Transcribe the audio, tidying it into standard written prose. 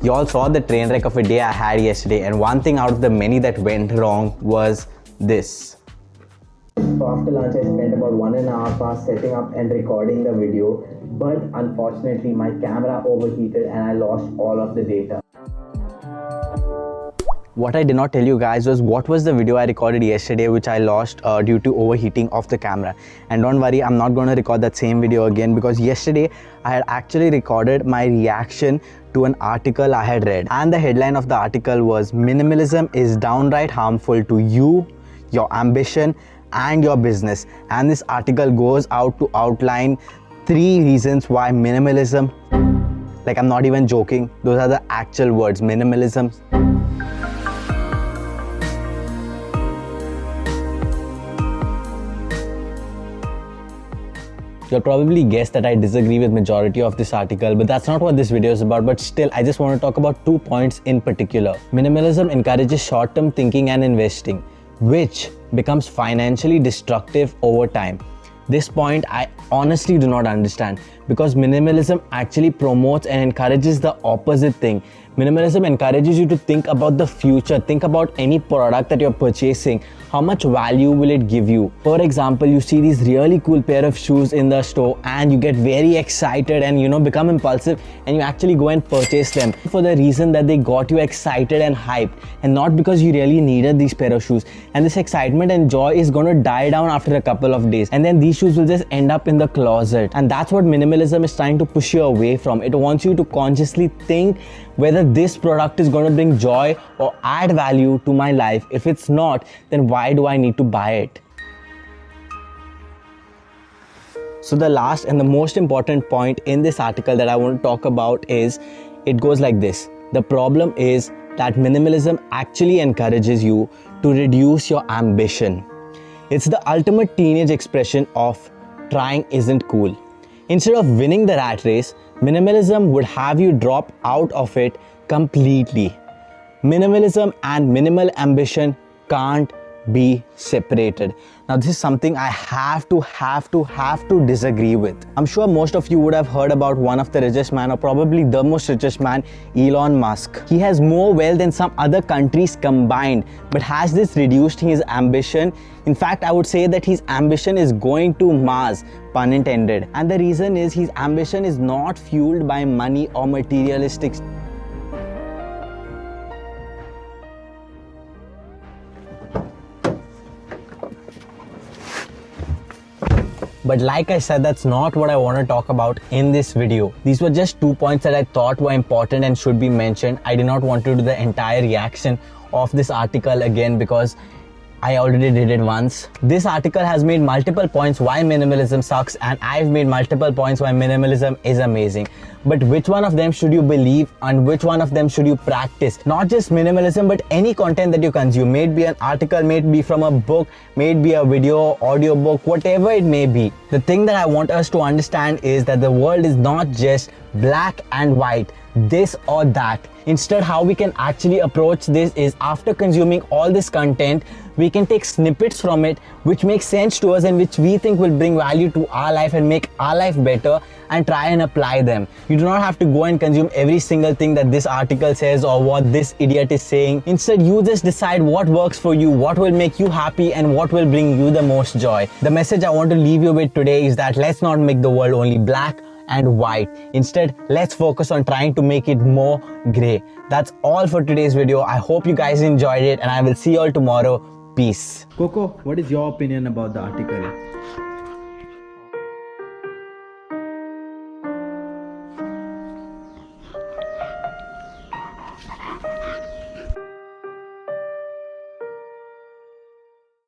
You all saw the train wreck of a day I had yesterday, and one thing out of the many that went wrong was this. So after lunch I spent about 1.5 hours setting up and recording the video, but unfortunately my camera overheated and I lost all of the data. What I did not tell you guys was what was the video I recorded yesterday which I lost due to overheating of the camera. And don't worry, I'm not going to record that same video again, because yesterday I had actually recorded my reaction to an article I had read. And the headline of the article was "Minimalism is downright harmful to you, your ambition and your business." And this article goes out to outline 3 reasons why minimalism, like I'm not even joking, those are the actual words, minimalism. You'll probably guess that I disagree with majority of this article, but that's not what this video is about. But still, I just want to talk about 2 points in particular. Minimalism encourages short-term thinking and investing, which becomes financially destructive over time. This point I honestly do not understand, because minimalism actually promotes and encourages the opposite thing. Minimalism encourages you to think about the future, think about any product that you're purchasing. How much value will it give you? For example, you see these really cool pair of shoes in the store and you get very excited and become impulsive, and you actually go and purchase them for the reason that they got you excited and hyped, and not because you really needed these pair of shoes. And this excitement and joy is going to die down after a couple of days, and then these shoes will just end up in the closet. And that's what minimalism is trying to push you away from. It wants you to consciously think whether this product is going to bring joy or add value to my life. If it's not, then why do I need to buy it? So the last and the most important point in this article that I want to talk about is, it goes like this. The problem is that minimalism actually encourages you to reduce your ambition. It's the ultimate teenage expression of trying isn't cool. Instead of winning the rat race, minimalism would have you drop out of it completely. Minimalism and minimal ambition can't be separated. Now this is something I have to disagree with. I'm sure most of you would have heard about one of the richest man, or probably the most richest man, Elon Musk. He has more wealth than some other countries combined, but has this reduced his ambition? In fact, I would say that his ambition is going to Mars, pun intended. And the reason is his ambition is not fueled by money or materialistic. But like I said, that's not what I want to talk about in this video. These were just 2 points that I thought were important and should be mentioned. I did not want to do the entire reaction of this article again, because I already did it once. This article has made multiple points why minimalism sucks, and I've made multiple points why minimalism is amazing. But which one of them should you believe and which one of them should you practice? Not just minimalism, but any content that you consume. May it be an article, may it be from a book, may it be a video, audio book, whatever it may be. The thing that I want us to understand is that the world is not just black and white, this or that. Instead, how we can actually approach this is, after consuming all this content, we can take snippets from it which make sense to us and which we think will bring value to our life and make our life better, and try and apply them. You do not have to go and consume every single thing that this article says or what this idiot is saying. Instead, you just decide what works for you, what will make you happy and what will bring you the most joy. The message I want to leave you with today is that let's not make the world only black and white. Instead, let's focus on trying to make it more gray. That's all for today's video. I hope you guys enjoyed it, and I will see you all tomorrow. Peace. Coco, what is your opinion about the article?